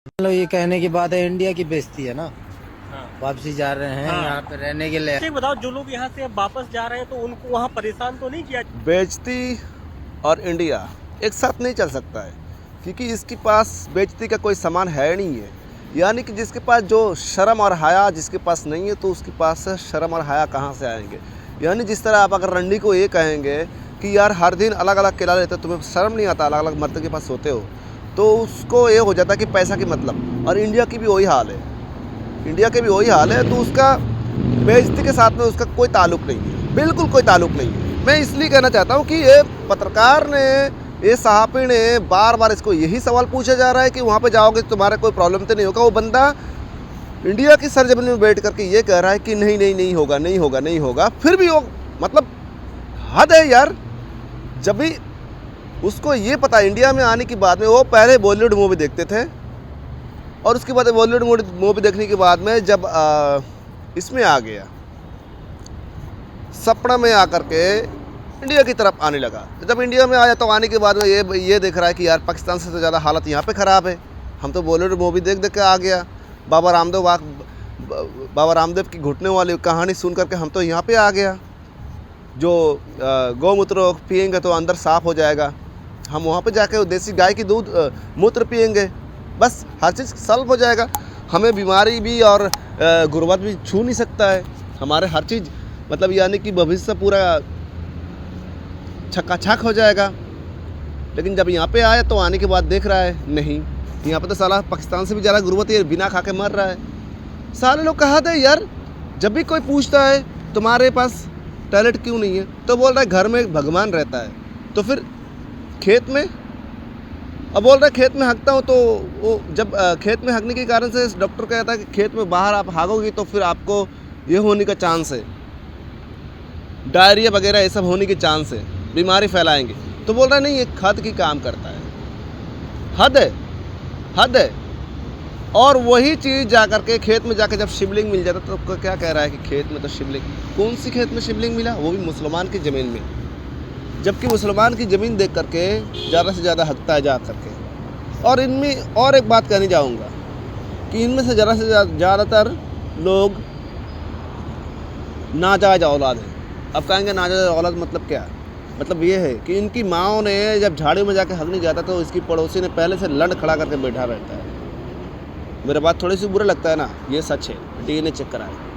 मतलब ये कहने की बात है, इंडिया की बेइज्जती है ना। हाँ। वापसी जा रहे हैं हाँ। यहाँ पे रहने के लिए। ठीक बताओ, जो लोग यहाँ से वापस जा रहे हैं तो उनको वहाँ परेशान तो नहीं किया? बेइज्जती और इंडिया एक साथ नहीं चल सकता है, क्योंकि इसके पास बेइज्जती का कोई सामान है नहीं है। यानी कि जिसके पास जो शर्म और हया जिसके पास नहीं है, तो उसके पास से शर्म और हया कहाँ से आएंगे। यानी जिस तरह आप अगर रंडी को ये कहेंगे कि यार हर दिन अलग अलग केला लेते हो, तुम्हें शर्म नहीं आता, अलग अलग मर्द के पास सोते हो, तो उसको ये हो जाता है कि पैसा की मतलब। और इंडिया की भी वही हाल है, इंडिया के भी वही हाल है। तो उसका बेइज्जती के साथ में उसका कोई ताल्लुक़ नहीं है, बिल्कुल कोई ताल्लुक़ नहीं है। मैं इसलिए कहना चाहता हूँ कि ये पत्रकार ने, ये सहाफ़ी ने बार बार इसको यही सवाल पूछा जा रहा है कि वहाँ पे जाओगे तो तुम्हारा कोई प्रॉब्लम तो नहीं होगा। वो बंदा इंडिया की सरजमीन में बैठ करके ये कह रहा है कि नहीं नहीं नहीं होगा, नहीं होगा, नहीं होगा। फिर भी वो मतलब हद है यार। जब भी उसको ये पता इंडिया में आने के बाद में, वो पहले बॉलीवुड मूवी देखते थे और उसके बाद बॉलीवुड मूवी देखने के बाद में जब इसमें आ गया, सपना में आकर के इंडिया की तरफ आने लगा। जब इंडिया में आया तो आने के बाद में ये देख रहा है कि यार पाकिस्तान से तो ज़्यादा हालत यहाँ पे ख़राब है। हम तो बॉलीवुड मूवी देख देख के आ गया। बाबा रामदेव की घुटने वाली कहानी सुन करके हम तो यहाँ पे आ गया। जो गौमूत्र पिएंगे तो अंदर साफ़ हो जाएगा, हम वहाँ पे जाके देसी गाय की दूध मूत्र पिएंगे, बस हर चीज़ सॉल्व हो जाएगा। हमें बीमारी भी और गुर्बत भी छू नहीं सकता है। हमारे हर चीज़ मतलब यानी कि भविष्य पूरा छक्का-छक हो जाएगा। लेकिन जब यहाँ पे आया तो आने के बाद देख रहा है नहीं, यहाँ पे तो साला पाकिस्तान से भी ज़्यादा गुर्बत है, बिना खा के मर रहा है। सारे लोग कहा थे यार, जब भी कोई पूछता है तुम्हारे पास टॉयलेट क्यों नहीं है, तो बोल रहा है घर में भगवान रहता है। तो फिर खेत में, अब बोल रहा है खेत में हकता हूँ, तो वो जब खेत में हकने के कारण से डॉक्टर कहता है कि खेत में बाहर आप हागोगे तो फिर आपको ये होने का चांस है, डायरिया वगैरह ये सब होने के चांस है, बीमारी फैलाएंगे। तो बोल रहा है नहीं, ये खाद की काम करता है। हद है, हद है। और वही चीज़ जा कर के खेत में जाकर जब शिवलिंग मिल जाता तो क्या कह रहा है कि खेत में तो शिवलिंग, कौन सी खेत में शिवलिंग मिला, वो भी मुसलमान की ज़मीन में। जबकि मुसलमान की ज़मीन देख करके ज़्यादा से ज़्यादा हकता है जा करके। और इनमें और एक बात कहने जाऊँगा कि इनमें से ज़्यादा से ज़्यादातर लोग नाजायज़ औलाद हैं। अब कहेंगे नाजायज़ औलाद मतलब क्या? मतलब ये है कि इनकी माँओं ने जब झाड़ी में जाके हक नहीं जाता तो इसकी पड़ोसी ने पहले से लंड खड़ा करके बैठा रहता है। मेरे बात थोड़ी सी बुरा लगता है ना, ये सच है, DNA चेक कराएं।